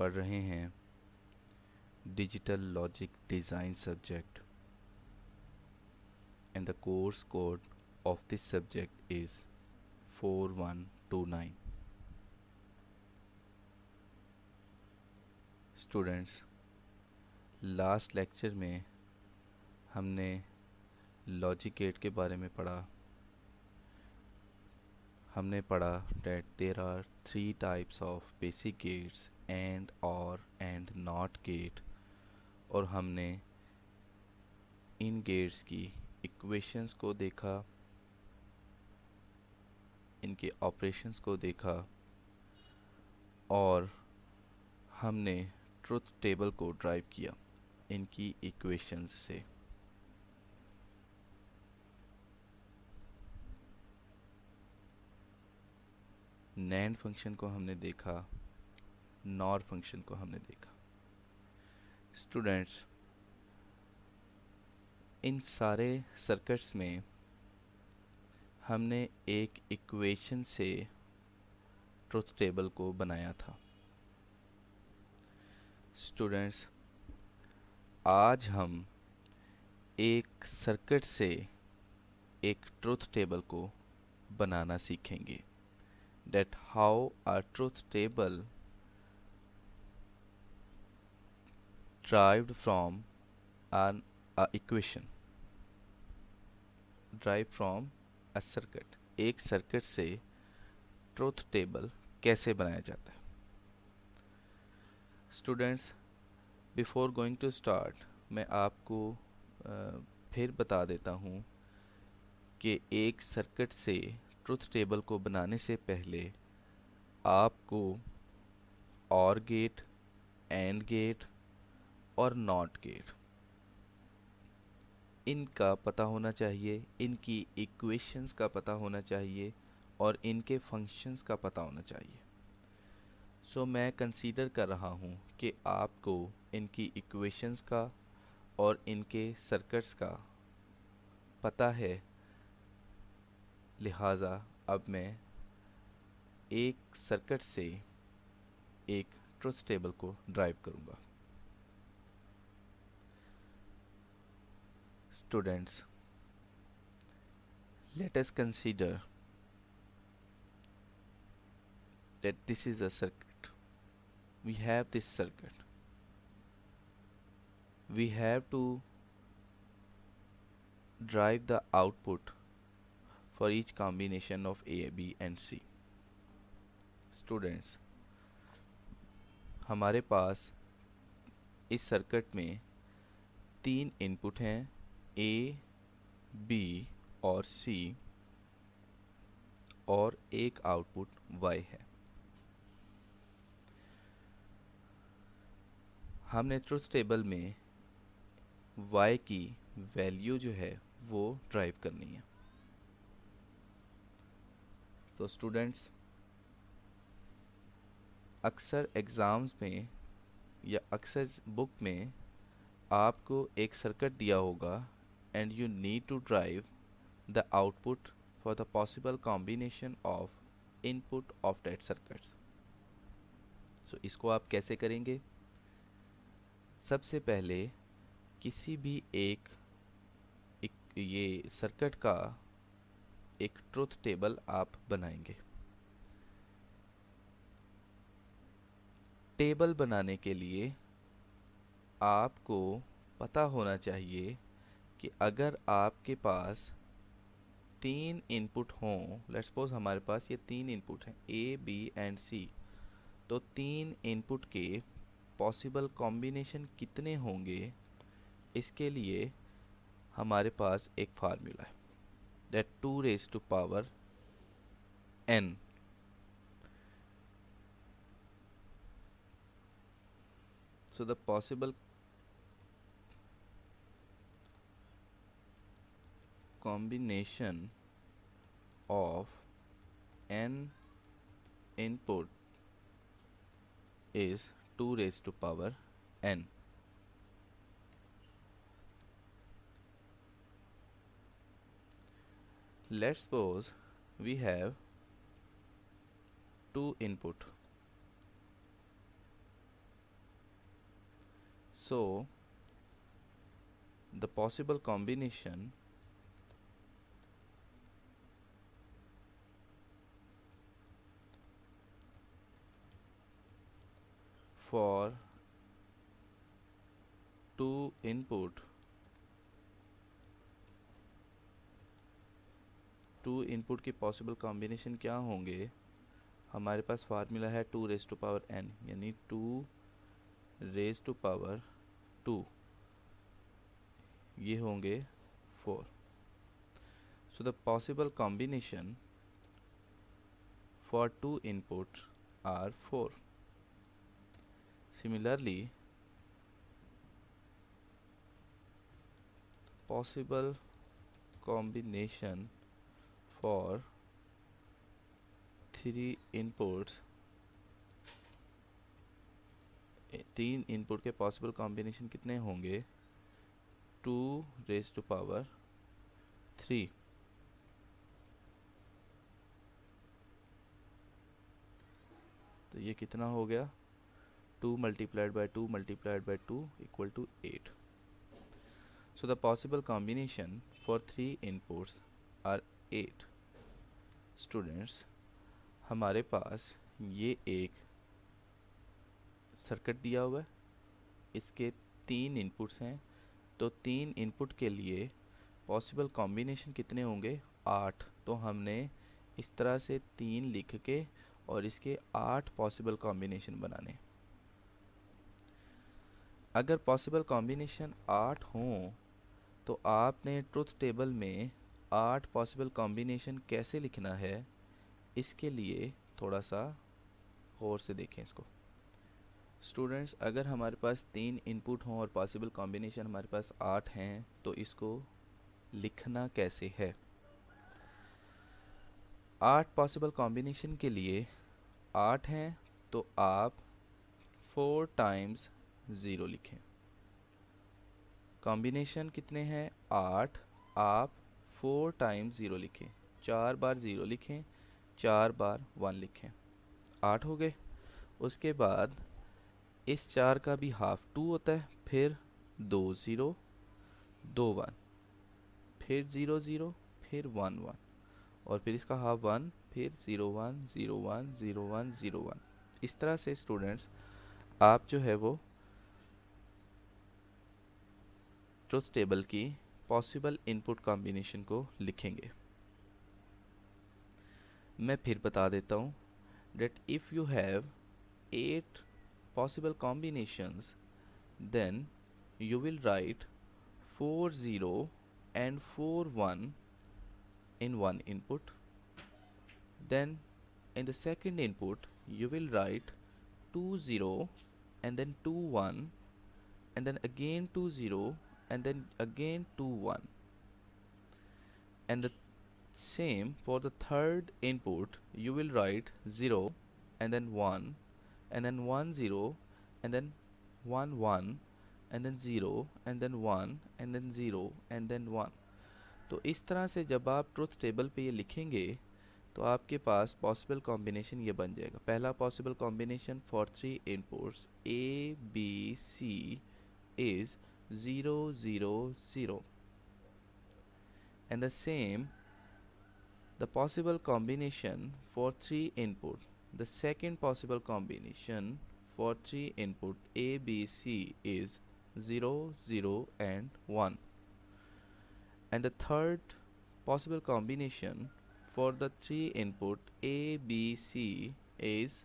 पढ़ रहे हैं digital logic design subject and the course code of this subject is 4129. Students, last lecture में हमने लॉजिक गेट के बारे में पढ़ा। हमने पढ़ा that there are three types of basic gates and or and not gate, और हमने इन गेट्स की इक्वेशंस को देखा, इनके ऑपरेशंस को देखा, और हमने ट्रुथ टेबल को ड्राइव किया इनकी इक्वेशंस से। नैंड फंक्शन को हमने देखा, नॉर फंक्शन को हमने देखा। स्टूडेंट्स, इन सारे सर्किट्स में हमने एक इक्वेशन से ट्रुथ टेबल को बनाया था। स्टूडेंट्स, आज हम एक सर्किट से एक ट्रुथ टेबल को बनाना सीखेंगे। that how a truth table derived from an equation derived from a circuit, एक सर्किट से ट्रुथ टेबल कैसे बनाया जाता है। Students, before going to start मैं आपको फिर बता देता हूँ कि एक सर्किट से ट्रुथ टेबल को बनाने से पहले आपको और गेट, एंड गेट और नॉट गेट इनका पता होना चाहिए, इनकी इक्वेशंस का पता होना चाहिए और इनके फंक्शंस का पता होना चाहिए। सो मैं कंसीडर कर रहा हूँ कि आपको इनकी इक्वेशंस का और इनके सर्किट्स का पता है, लिहाजा अब मैं एक सर्किट से एक ट्रुथ टेबल को ड्राइव करूँगा। Students, let us consider that this is a circuit. We have this circuit. We have to drive the output for each combination of A, B and C. Students, हमारे पास इस circuit में तीन input हैं, A, B और C, और एक output Y है। हमने ट्रुथ टेबल में Y की वैल्यू जो है वो ड्राइव करनी है। तो स्टूडेंट्स, अक्सर एग्ज़ाम्स में या अक्सर बुक में आपको एक सर्किट दिया होगा and you need to drive the output for the possible combination of input of that circuits. So इसको आप कैसे करेंगे? सबसे पहले किसी भी एक ये सर्किट का एक ट्रुथ टेबल आप बनाएंगे। टेबल बनाने के लिए आपको पता होना चाहिए कि अगर आपके पास तीन इनपुट हों, लेट्स सपोज हमारे पास ये तीन इनपुट हैं A, B एंड C, तो तीन इनपुट के पॉसिबल कॉम्बिनेशन कितने होंगे, इसके लिए हमारे पास एक फार्मूला है, that 2 raised to power n। So the possible combination of n input is 2 raised to power n. Let's suppose we have two input So the possible combination for two input के possible combination क्या होंगे? हमारे पास formula है 2 raise to power n, यानी 2 raise to power 2, ये होंगे 4. So the possible combination for two input are 4. Similarly, possible combination for three inputs, तीन input के पॉसिबल कॉम्बिनेशन कितने होंगे? 2 रेज टू पावर 3. तो ये कितना हो गया? 2 multiplied by 2 multiplied by 2 equal to 8. So the possible combination for 3 inputs are 8. Students, हमारे पास ये एक सर्किट दिया हुआ है, इसके 3 इनपुट्स हैं, तो 3 इनपुट के लिए पॉसिबल कॉम्बिनेशन कितने होंगे? 8. तो हमने इस तरह से 3 लिख के और इसके 8 पॉसिबल कॉम्बिनेशन बनाने. अगर पॉसिबल कॉम्बिनेशन 8 हों तो आपने ट्रुथ टेबल में 8 पॉसिबल कॉम्बिनेशन कैसे लिखना है, इसके लिए थोड़ा सा गौर से देखें इसको. स्टूडेंट्स, अगर हमारे पास 3 इनपुट हों और पॉसिबल कॉम्बिनेशन हमारे पास 8 हैं, तो इसको लिखना कैसे है? 8 पॉसिबल कॉम्बिनेशन के लिए 8 हैं तो आप 4 टाइम्स 0 लिखें. कॉम्बिनेशन कितने हैं? 8. आप 4 टाइम्स 0 लिखें, 4 बार 0 लिखें, 4 बार 1 लिखें. 8 हो गए. उसके बाद इस 4 का भी हाफ 2 होता है, फिर 2 0 2 1, फिर 0 0, फिर 1 1, और फिर इसका हाफ 1, फिर 0 1 0 1 0 1 0 1. इस तरह से स्टूडेंट्स आप जो है वो ट्रुथ टेबल की पॉसिबल इनपुट कॉम्बिनेशन को लिखेंगे. मैं फिर बता देता हूँ that if you have 8 possible combinations, then you will write 4 0 and 4 1 in one input. Then in the second input you will write 2 0 and then 2 1 and then again 2 0 and then again 2 1. And the same for the third input, you will write 0 and then 1 and then 1 0 and then 1 1 and then 0 and then 1 and then 0 and then 1. तो इस तरह से जब आप truth table पे ये लिखेंगे तो आपके पास पॉसिबल कॉम्बिनेशन ये बन जाएगा. पहला possible combination for 3 inputs A B C is 0 0 0. And the same, the possible combination for 3 input, the second possible combination for 3 input A B C is 0 0 and 1. And the third possible combination for the 3 input A B C is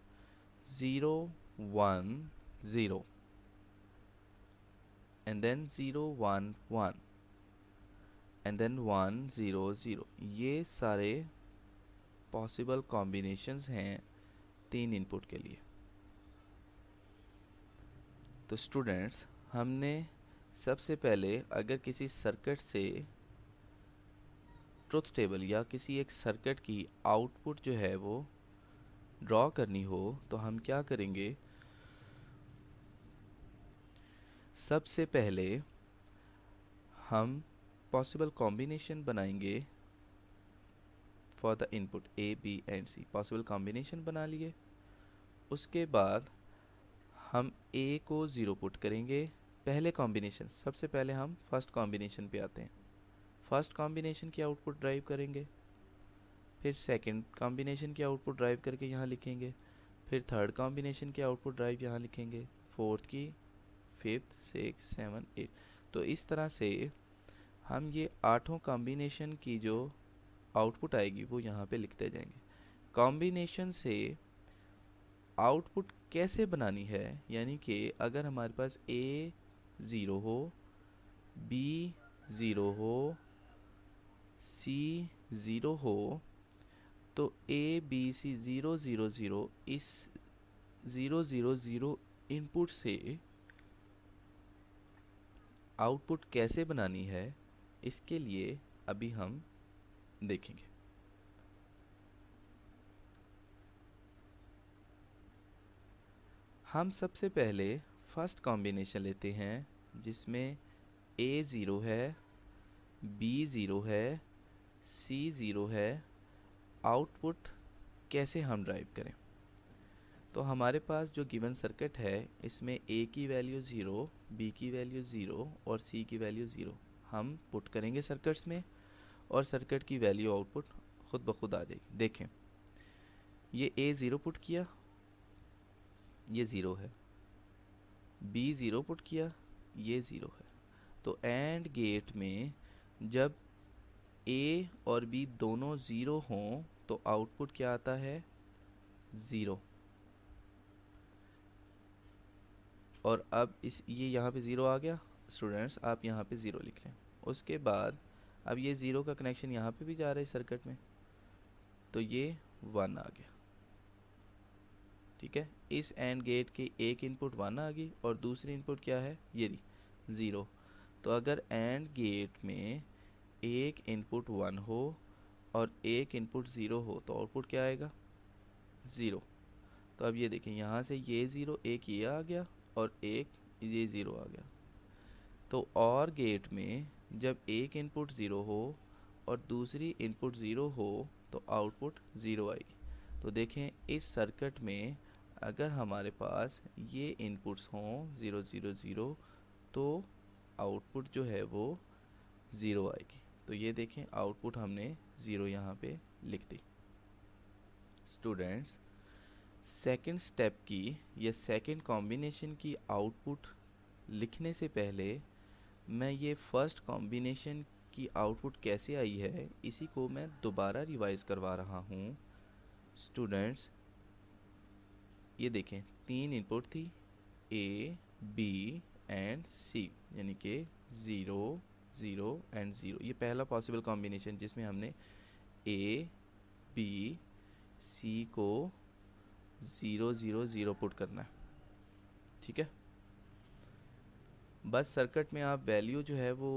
0 1 0 and then 0 1 1 and then 1 0 0. ये सारे possible combinations हैं 3 input के लिए. तो students, हमने सबसे पहले अगर किसी सर्किट से ट्रुथ टेबल या किसी एक सर्किट की आउटपुट जो है वो ड्रॉ करनी हो तो हम क्या करेंगे? सबसे पहले हम पॉसिबल कॉम्बिनेशन बनाएंगे for the input A B and C. Possible combination बना लिए. उसके बाद हम A को 0 पुट करेंगे, पहले कॉम्बिनेशन, सबसे पहले हम फर्स्ट कॉम्बिनेशन पे आते हैं। फर्स्ट कॉम्बिनेशन की आउटपुट ड्राइव करेंगे, फिर सेकंड कॉम्बिनेशन की आउटपुट ड्राइव करके यहाँ लिखेंगे, फिर थर्ड कॉम्बिनेशन की आउटपुट ड्राइव यहाँ लिखेंगे, फोर्थ की, फिफ्थ, सिक्स, सेवन, एट। तो इस तरह से हम ये आठों कॉम्बिनेशन की जो आउटपुट आएगी वो यहाँ पे लिखते जाएंगे। कॉम्बिनेशन से आउटपुट कैसे बनानी है, यानी कि अगर हमारे पास ए ज़ीरो हो, बी ज़ीरो हो, सी ज़ीरो हो, तो A B C zero zero zero, इस ज़ीरो ज़ीरो ज़ीरो इनपुट से आउटपुट कैसे बनानी है, इसके लिए अभी हम देखेंगे। हम सबसे पहले फर्स्ट कॉम्बिनेशन लेते हैं जिसमें ए ज़ीरो है, बी ज़ीरो है, सी ज़ीरो है। आउटपुट कैसे हम ड्राइव करें, तो हमारे पास जो गिवन सर्किट है इसमें ए की वैल्यू ज़ीरो, बी की वैल्यू ज़ीरो और सी की वैल्यू ज़ीरो हम पुट करेंगे सर्किट्स में, और सर्किट की वैल्यू आउटपुट खुद ब खुद आ जाएगी। देखें, ये ए ज़ीरो पुट किया, ये ज़ीरो है, बी ज़ीरो पुट किया, ये ज़ीरो है। तो एंड गेट में जब ए और बी दोनों ज़ीरो हों तो आउटपुट क्या आता है, ज़ीरो। और अब इस ये यहाँ पे ज़ीरो आ गया, स्टूडेंट्स आप यहाँ पे ज़ीरो लिख लें। उसके बाद अब ये ज़ीरो का कनेक्शन यहाँ पे भी जा रहा है सर्किट में, तो ये वन आ गया। ठीक है, इस एंड गेट की एक इनपुट वन आ गई और दूसरी इनपुट क्या है, ये रही ज़ीरो। तो अगर एंड गेट में एक इनपुट वन हो और एक इनपुट ज़ीरो हो तो आउटपुट क्या आएगा, ज़ीरो। तो अब ये देखें, यहाँ से ये ज़ीरो, एक ये आ गया और एक ये ज़ीरो आ गया। तो और गेट में जब एक इनपुट ज़ीरो हो और दूसरी इनपुट ज़ीरो हो तो आउटपुट ज़ीरो आएगी। तो देखें, इस सर्किट में अगर हमारे पास ये इनपुट्स हों ज़ीरो ज़ीरो ज़ीरो तो आउटपुट जो है वो ज़ीरो आएगी। तो ये देखें, आउटपुट हमने ज़ीरो यहाँ पे लिख दी। स्टूडेंट्स, सेकंड स्टेप की या सेकंड कॉम्बिनेशन की आउटपुट लिखने से पहले मैं ये फर्स्ट कॉम्बिनेशन की आउटपुट कैसे आई है इसी को मैं दोबारा रिवाइज करवा रहा हूँ। स्टूडेंट्स, ये देखें, तीन इनपुट थी, ए, बी एंड सी, यानी कि ज़ीरो, ज़ीरो एंड ज़ीरो। ये पहला पॉसिबल कॉम्बिनेशन जिसमें हमने ए, बी, सी को ज़ीरो ज़ीरो ज़ीरो पुट करना है। ठीक है, बस सर्किट में आप वैल्यू जो है वो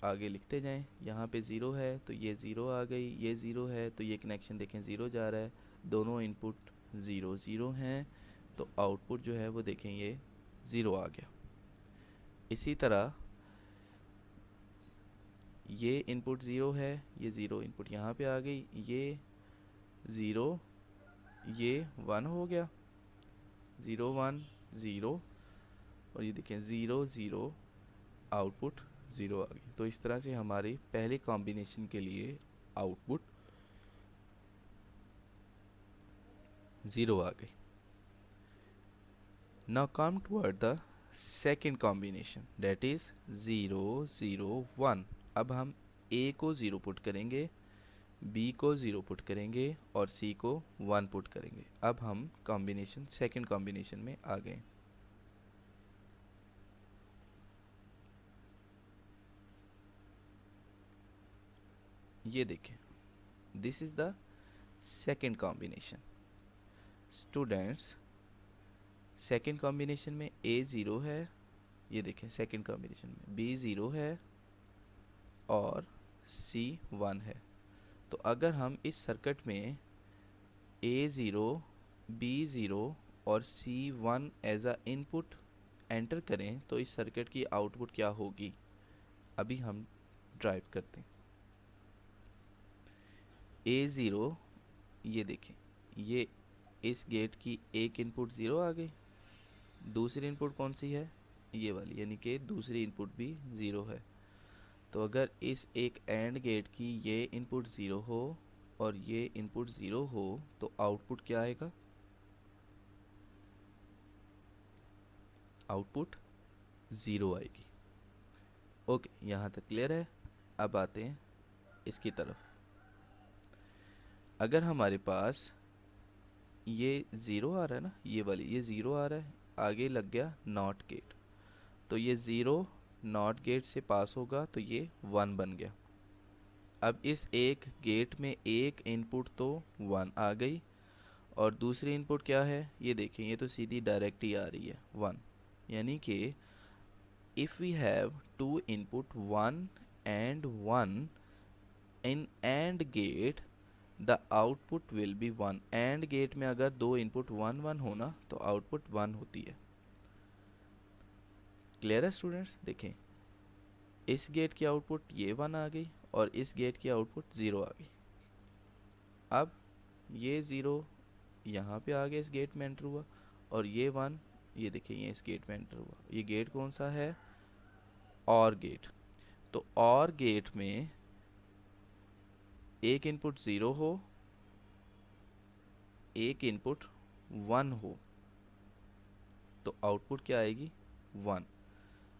आगे लिखते जाएं। यहाँ पे ज़ीरो है तो ये ज़ीरो आ गई, ये ज़ीरो है तो ये कनेक्शन देखें ज़ीरो जा रहा है, दोनों इनपुट ज़ीरो ज़ीरो हैं तो आउटपुट जो है वो देखें ये ज़ीरो आ गया। इसी तरह ये इनपुट ज़ीरो है, ये ज़ीरो इनपुट यहाँ पे आ गई, ये ज़ीरो, ये वन हो गया, ज़ीरो वन ज़ीरो, और ये देखें ज़ीरो ज़ीरो, आउटपुट ज़ीरो आ गई। तो इस तरह से हमारी पहले कॉम्बिनेशन के लिए आउटपुट ज़ीरो आ गई। Now come toward the second combination, that is zero zero one. अब हम ए को ज़ीरो पुट करेंगे, बी को ज़ीरो पुट करेंगे और सी को वन पुट करेंगे। अब हम कॉम्बिनेशन सेकेंड कॉम्बिनेशन में आ गए। ये देखें, this is the second combination. Students, second combination में ए ज़ीरो है, ये देखें सेकेंड कॉम्बिनेशन में बी ज़ीरो है और सी वन है। तो अगर हम इस सर्किट में ए ज़ीरो, बी ज़ीरो और C one as a input enter करें तो इस सर्किट की आउटपुट क्या होगी, अभी हम ड्राइव करते हैं। ए ज़ीरो, ये देखें, ये इस गेट की एक इनपुट ज़ीरो आ गई, दूसरी इनपुट कौन सी है, ये वाली, यानी कि दूसरी इनपुट भी ज़ीरो है। तो अगर इस एक एंड गेट की ये इनपुट ज़ीरो हो और ये इनपुट ज़ीरो हो तो आउटपुट क्या आएगा? आउटपुट ज़ीरो आएगी। ओके, यहाँ तक क्लियर है। अब आते हैं इसकी तरफ। अगर हमारे पास ये ज़ीरो आ रहा है ना, ये वाली, ये ज़ीरो आ रहा है, आगे लग गया नॉट गेट, तो ये ज़ीरो नॉट गेट से पास होगा तो ये वन बन गया। अब इस एक गेट में एक इनपुट तो वन आ गई और दूसरी इनपुट क्या है, ये देखें, ये तो सीधी डायरेक्ट ही आ रही है वन। यानी कि if we have two input one and one in and gate the output will be one. And gate में अगर दो इनपुट वन वन हो ना तो आउटपुट वन होती है। क्लियर है स्टूडेंट्स? देखें, इस गेट की आउटपुट ये वन आ गई और इस गेट की आउटपुट ज़ीरो आ गई। अब ये ज़ीरो यहाँ पे आ गया, इस गेट में एंटर हुआ, और ये वन, ये देखिए, ये इस गेट में एंटर हुआ। ये गेट कौन सा है? और गेट। तो और गेट में एक इनपुट ज़ीरो हो, एक इनपुट वन हो, तो आउटपुट क्या आएगी? One.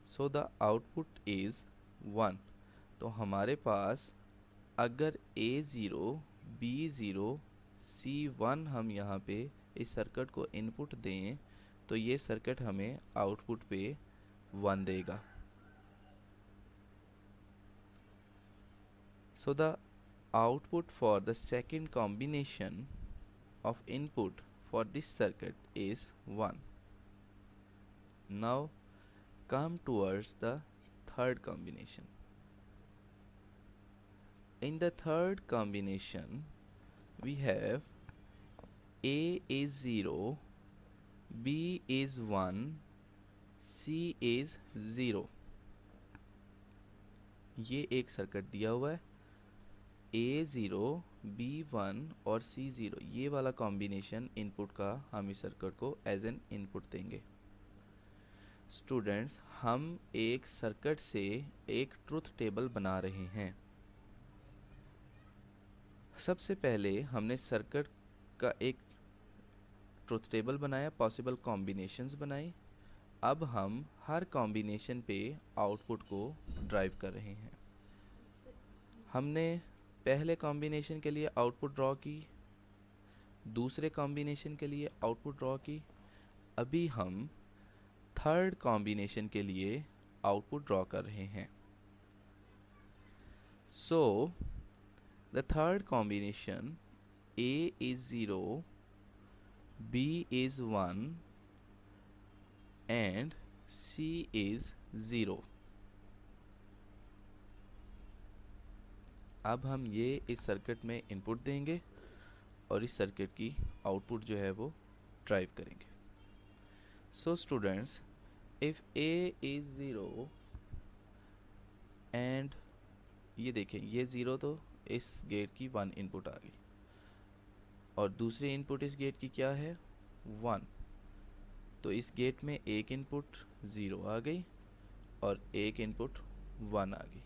So the output is one. तो हमारे पास अगर ए ज़ीरो, बी ज़ीरो, सी वन हम यहाँ पे इस सर्किट को इनपुट दें तो ये सर्किट हमें आउटपुट पे वन देगा। सो the output for the second combination of input for this circuit is 1. Now come towards the third combination. In the third combination we have A is 0, B is 1, C is 0. ये एक circuit दिया हुआ है, ए zero, B one और सी zero, ये वाला combination input का हम इस सर्किट को एज एन इनपुट देंगे। स्टूडेंट्स, हम एक सर्किट से एक ट्रुथ टेबल बना रहे हैं। सबसे पहले हमने सर्किट का एक ट्रुथ टेबल बनाया, पॉसिबल कॉम्बिनेशंस बनाई। अब हम हर कॉम्बिनेशन पे आउटपुट को ड्राइव कर रहे हैं। हमने पहले कॉम्बिनेशन के लिए आउटपुट ड्रॉ की, दूसरे कॉम्बिनेशन के लिए आउटपुट ड्रॉ की, अभी हम थर्ड कॉम्बिनेशन के लिए आउटपुट ड्रॉ कर रहे हैं। So the third combination, A is 0, B is 1 and C is 0. अब हम ये इस सर्किट में इनपुट देंगे और इस सर्किट की आउटपुट जो है वो ड्राइव करेंगे। So students, if A is 0 and ये देखें, ये ज़ीरो तो इस गेट की वन इनपुट आ गई और दूसरी इनपुट इस गेट की क्या है? वन। तो इस गेट में एक इनपुट ज़ीरो आ गई और एक इनपुट वन आ गई।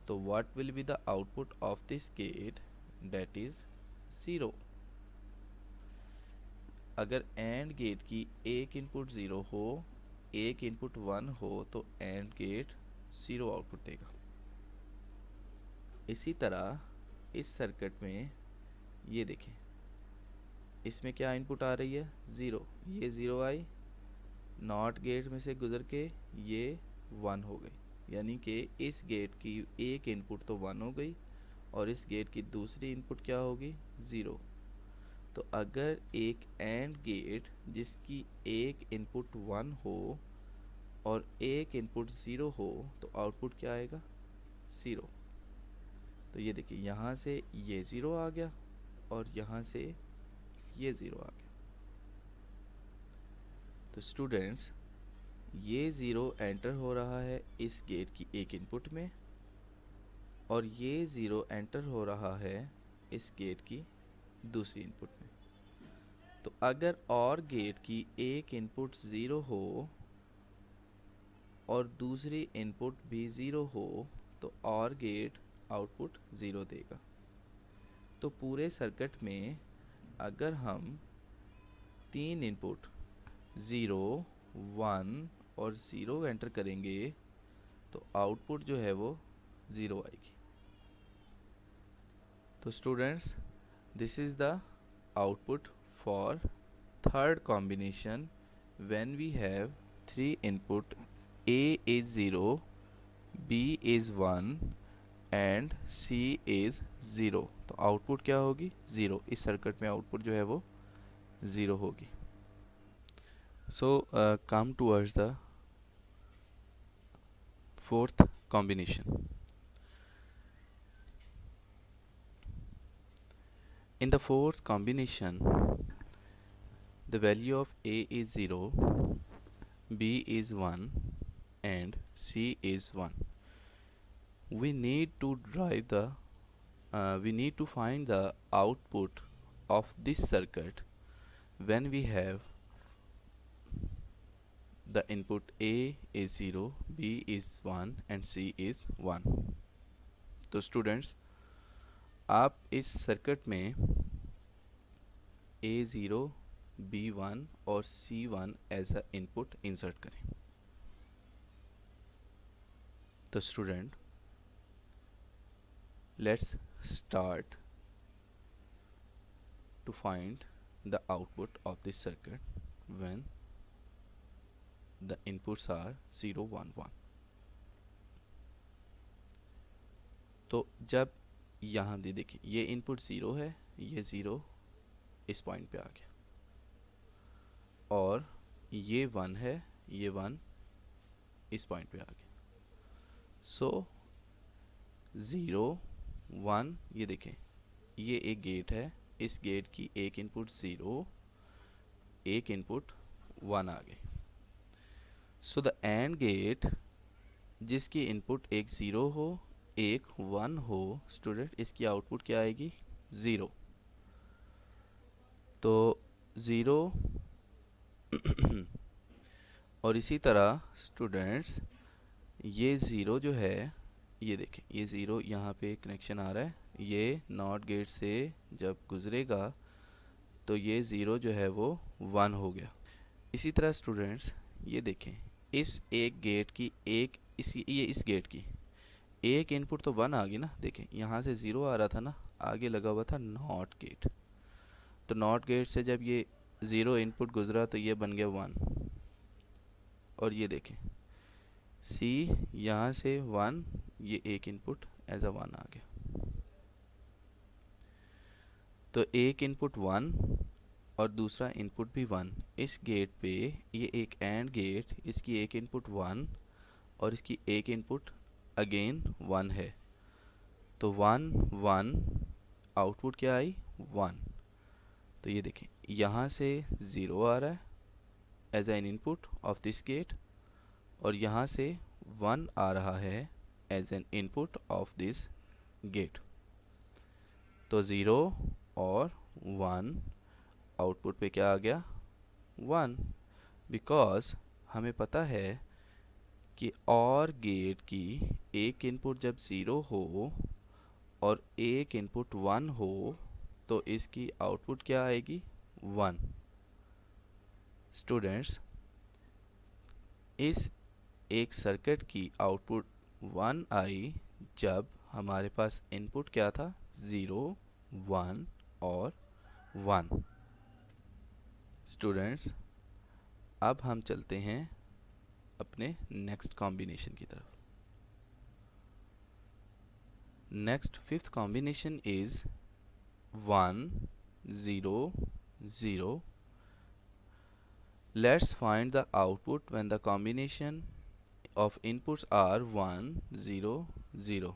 तो what will be the output of this gate? That is zero. अगर एंड गेट की एक इनपुट ज़ीरो हो, एक इनपुट वन हो, तो एंड गेट ज़ीरो आउटपुट देगा। इसी तरह इस सर्किट में ये देखें, इसमें क्या इनपुट आ रही है? ज़ीरो। ये ज़ीरो आई, नॉट गेट में से गुज़र के ये वन हो गई, यानी कि इस गेट की एक इनपुट तो वन हो गई और इस गेट की दूसरी इनपुट क्या होगी? ज़ीरो। तो अगर एक एंड गेट जिसकी एक इनपुट वन हो और एक इनपुट ज़ीरो हो तो आउटपुट क्या आएगा? ज़ीरो। तो ये देखिए, यहाँ से ये ज़ीरो आ गया और यहाँ से ये ज़ीरो आ गया। तो स्टूडेंट्स, ये ज़ीरो एंटर हो रहा है इस गेट की एक इनपुट में और ये ज़ीरो एंटर हो रहा है इस गेट की दूसरी इनपुट में। तो अगर और गेट की एक इनपुट ज़ीरो हो और दूसरी इनपुट भी ज़ीरो हो तो और गेट आउटपुट ज़ीरो देगा। तो पूरे सर्किट में अगर हम तीन इनपुट 0, 1 और 0 एंटर करेंगे तो आउटपुट जो है वो 0 आएगी। तो students, this is the output for third combination when we have three input, A is 0, B is 1 and C is 0। तो आउटपुट क्या होगी? 0। इस सर्किट में आउटपुट जो है वो 0 होगी। So come towards the fourth combination. In the fourth combination, the value of A is 0, B is 1 and C is 1. We need to find the output of this circuit when we have the input A is 0, B is 1 and C is 1. तो students, आप इस circuit में A0, B1 और C1 as a input insert करें। तो student, let's start to find the output of this circuit when the inputs are 0, 1, 1। तो जब यहाँ दे देखिए, ये इनपुट 0 है, ये 0 इस पॉइंट पे आ गया और ये 1 है, ये 1 इस पॉइंट पे आ गया। सो 0, 1, ये देखें, ये एक गेट है, इस गेट की एक इनपुट 0, एक इनपुट 1 आ गई। सो द एंड गेट जिसकी इनपुट एक 0 हो, एक 1 हो, स्टूडेंट, इसकी आउटपुट क्या आएगी? 0। तो 0 और इसी तरह स्टूडेंट्स, ये 0 जो है, ये देखें, ये 0 यहाँ पे कनेक्शन आ रहा है, ये नॉट गेट से जब गुजरेगा तो ये 0 जो है वो 1 हो गया। इसी तरह स्टूडेंट्स, ये देखें, इस एक गेट की एक इस गेट की एक इनपुट तो 1 आ गई ना। देखें, यहाँ से 0 आ रहा था ना, आगे लगा हुआ था नॉट गेट। तो नॉट गेट से जब ये 0 इनपुट गुजरा तो ये बन गया 1। और ये देखें, C यहाँ से 1, ये एक इनपुट एज अ 1 आ गया। तो एक इनपुट 1 और दूसरा इनपुट भी 1। इस गेट पे ये एक एंड गेट, इसकी एक इनपुट 1 और इसकी एक इनपुट अगेन 1 है। तो 1, 1, आउटपुट क्या आई? 1। तो ये देखें, यहाँ से 0 आ रहा है as an input of this gate और यहाँ से 1 आ रहा है as an input of this gate. तो 0 और 1 आउटपुट पे क्या आ गया? 1। बिकॉज हमें पता है कि और गेट की एक इनपुट जब 0 हो और एक इनपुट 1 हो तो इसकी आउटपुट क्या आएगी? 1। स्टूडेंट्स, इस एक सर्किट की आउटपुट 1 आई जब हमारे पास इनपुट क्या था? 0, 1 और 1। स्टूडेंट्स, अब हम चलते हैं अपने नेक्स्ट कॉम्बिनेशन की तरफ। Next fifth combination is 1, 0, 0। Let's find the output when the combination of inputs are 1, 0, 0.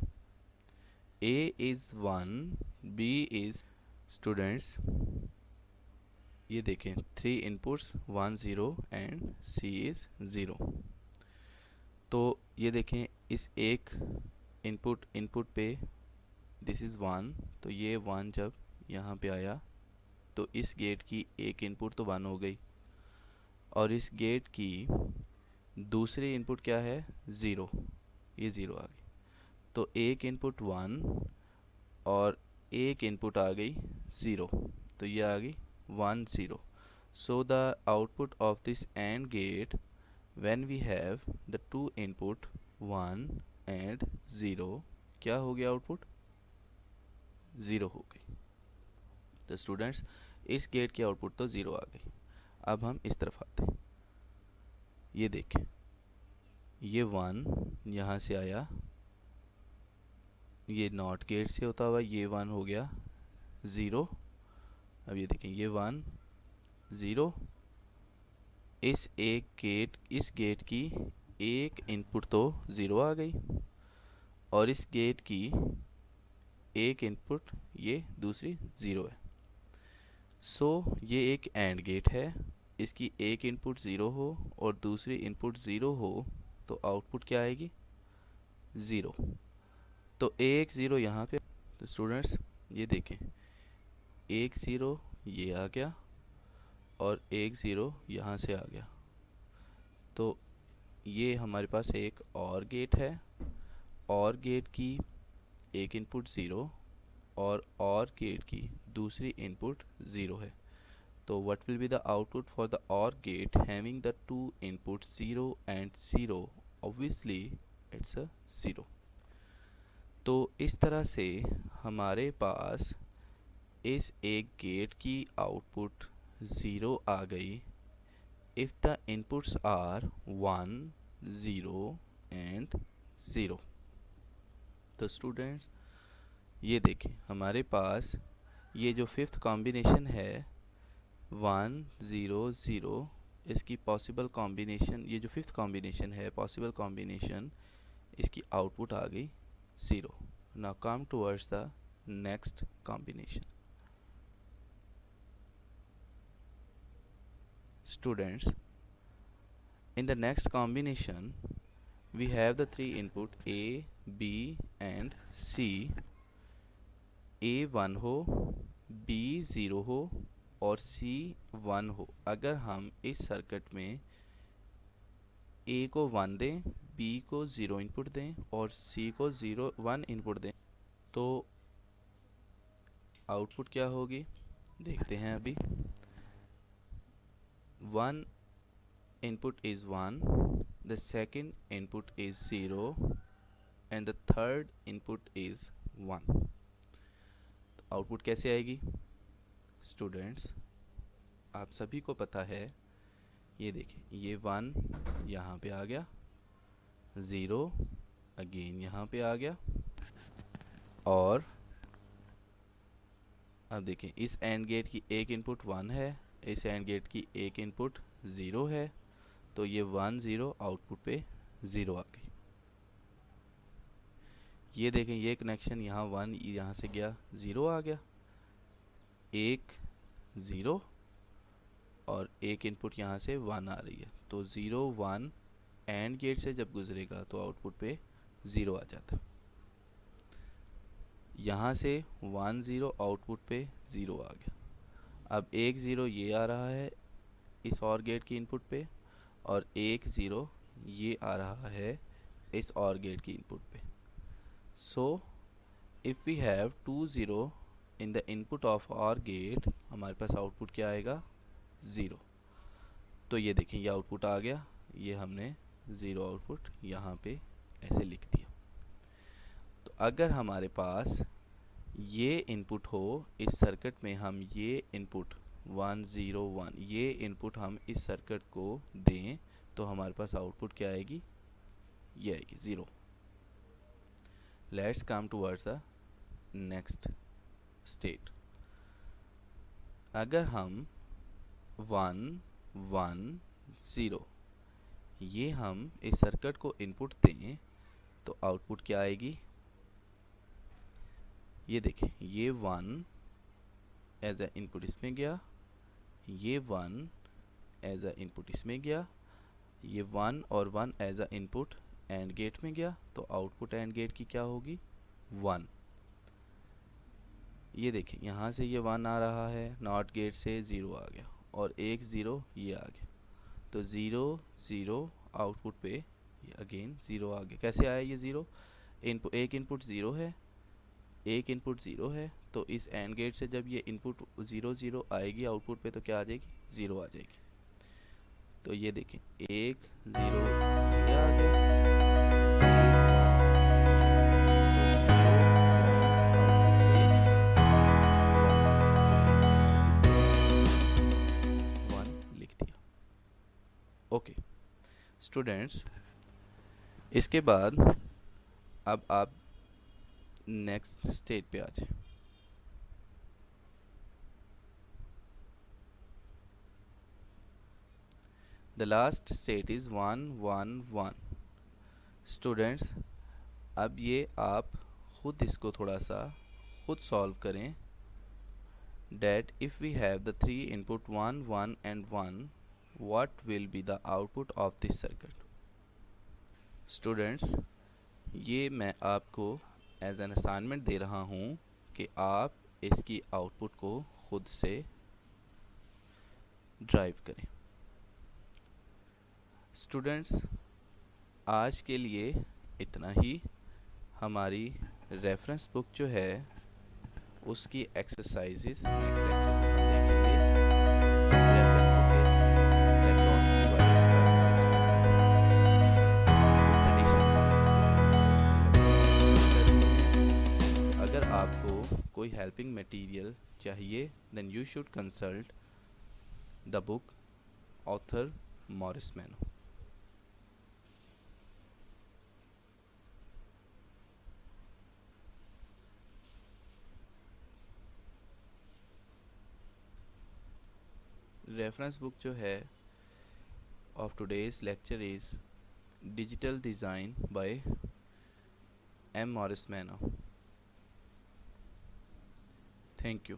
A is 1, B is, students, ये देखें, 3 inputs 1, 0 and C is 0। तो ये देखें, इस एक इनपुट पे दिस इज़ 1, तो ये 1 जब यहाँ पे आया तो इस गेट की एक इनपुट तो 1 हो गई और इस गेट की दूसरी इनपुट क्या है, ज़ीरो, ये ज़ीरो आ गई। तो एक इनपुट वन और एक इनपुट आ गई ज़ीरो, तो ये आ गई 1 0। So the output of this and gate when we have the two input 1 and 0, क्या हो गया आउटपुट, ज़ीरो हो गई। तो स्टूडेंट्स इस गेट की आउटपुट तो ज़ीरो आ गई। अब हम इस तरफ आते हैं, ये देखें, ये 1 यहाँ से आया, ये नॉट गेट से होता हुआ ये 1 हो गया 0। अब ये देखें, ये 1 0, इस गेट की एक इनपुट तो ज़ीरो आ गई और इस गेट की एक इनपुट ये दूसरी ज़ीरो है। सो ये एक एंड गेट है, इसकी एक इनपुट ज़ीरो हो और दूसरी इनपुट ज़ीरो हो तो आउटपुट क्या आएगी, ज़ीरो। तो एक ज़ीरो यहाँ पे, तो स्टूडेंट्स ये देखें, एक ज़ीरो ये आ गया और एक ज़ीरो यहाँ से आ गया। तो ये हमारे पास एक और गेट है, और गेट की एक इनपुट ज़ीरो और गेट की दूसरी इनपुट ज़ीरो है। तो what will be the output for the OR gate having the two input 0 and 0, obviously it's a 0। तो इस तरह से हमारे पास इस एक गेट की आउटपुट 0 आ गई if the inputs are 1 0 and 0। तो स्टूडेंट्स ये देखें, हमारे पास ये जो फिफ्थ कॉम्बिनेशन है 1 0 0, इसकी पॉसिबल कॉम्बिनेशन, ये जो फिफ्थ कॉम्बिनेशन है पॉसिबल कॉम्बिनेशन, इसकी आउटपुट आ गई 0। Now come towards the next combination. Students, in the next combination we have the three input A, B and C। A 1 हो, B 0 हो और C 1 हो। अगर हम इस सर्किट में A को 1 दें, B को 0 इनपुट दें और C को 1 इनपुट दें तो आउटपुट क्या होगी, देखते हैं अभी। 1 input is 1, the second input is 0 and the third input is 1। तो आउटपुट कैसे आएगी स्टूडेंट्स, आप सभी को पता है, ये देखिए, ये 1 यहाँ पे आ गया, 0 अगेन यहाँ पे आ गया, और अब देखिए इस एंड गेट की एक इनपुट 1 है, इस एंड गेट की एक इनपुट 0 है, तो ये 1 0 आउटपुट पे 0 आ गई। ये देखें, ये कनेक्शन यहाँ 1 यहाँ से गया 0 आ गया, एक 0 और एक इनपुट यहाँ से 1 आ रही है, तो 0 1 एंड गेट से जब गुजरेगा तो आउटपुट पे 0 आ जाता है। यहाँ से 1 0 आउटपुट पे 0 आ गया। अब एक 0 ये आ रहा है इस और गेट की इनपुट पे और एक 0 ये आ रहा है इस और गेट की इनपुट पे। So if we have 2 0 in the input of or gate, हमारे पास आउटपुट क्या आएगा, 0। तो ये देखें, ये आउटपुट आ गया, ये हमने 0 आउटपुट यहाँ पे ऐसे लिख दिया। तो अगर हमारे पास ये इनपुट हो इस सर्किट में, हम ये इनपुट 1 0 1 ये इनपुट हम इस सर्किट को दें तो हमारे पास आउटपुट क्या आएगी, ये आएगी 0। Let's come towards the next state. अगर हम 1 1 0 ये हम इस सर्किट को इनपुट दें तो आउटपुट क्या आएगी, ये देखें, ये 1 एज अ इनपुट इसमें गया, ये 1 एज अ इनपुट इसमें गया, ये 1 और 1 as a input and gate में गया, तो आउटपुट एंड गेट की क्या होगी, 1। ये देखें, यहाँ से ये 1 आ रहा है, नॉट गेट से 0 आ गया और एक 0 ये आ गया, तो 0 0 आउटपुट पे अगेन ज़ीरो आ गया। कैसे आया ये ज़ीरो? एक इनपुट ज़ीरो है, एक इनपुट ज़ीरो है, तो इस एंड गेट से जब ये इनपुट ज़ीरो ज़ीरो आएगी आउटपुट पे तो क्या आ जाएगी? ज़ीरो आ जाएगी। तो ये देखें, एक ज़ीरो ये आ गया, एक वन ये आ गया, तो ज़ीरो वन आउटपुट पे वन आ गया, तो ये हमने आउटपुट वन लिख दिया। ओके स्टूडेंट्स, इसके बाद अब आप नेक्स्ट स्टेज पे आ जाए। The last state is one one one. Students, अब ये आप ख़ुद इसको थोड़ा सा खुद सॉल्व करें। That if we have the three input one one and one, what will be the output of this circuit? Students, ये मैं आपको एज एन असाइनमेंट दे रहा हूँ कि आप इसकी आउटपुट को खुद से ड्राइव करें। स्टूडेंट्स, आज के लिए इतना ही। हमारी रेफरेंस बुक जो है उसकी एक्सरसाइजेस नेक्स्ट लेक्चर में हम देखेंगे। Reference book is electronic device by Morris Mano, 5th edition हम। अगर आपको कोई हेल्पिंग मटेरियल चाहिए then you should consult the book author Morris Mano. Reference book जो है of today's lecture is digital design by M. Morris Mano. Thank you.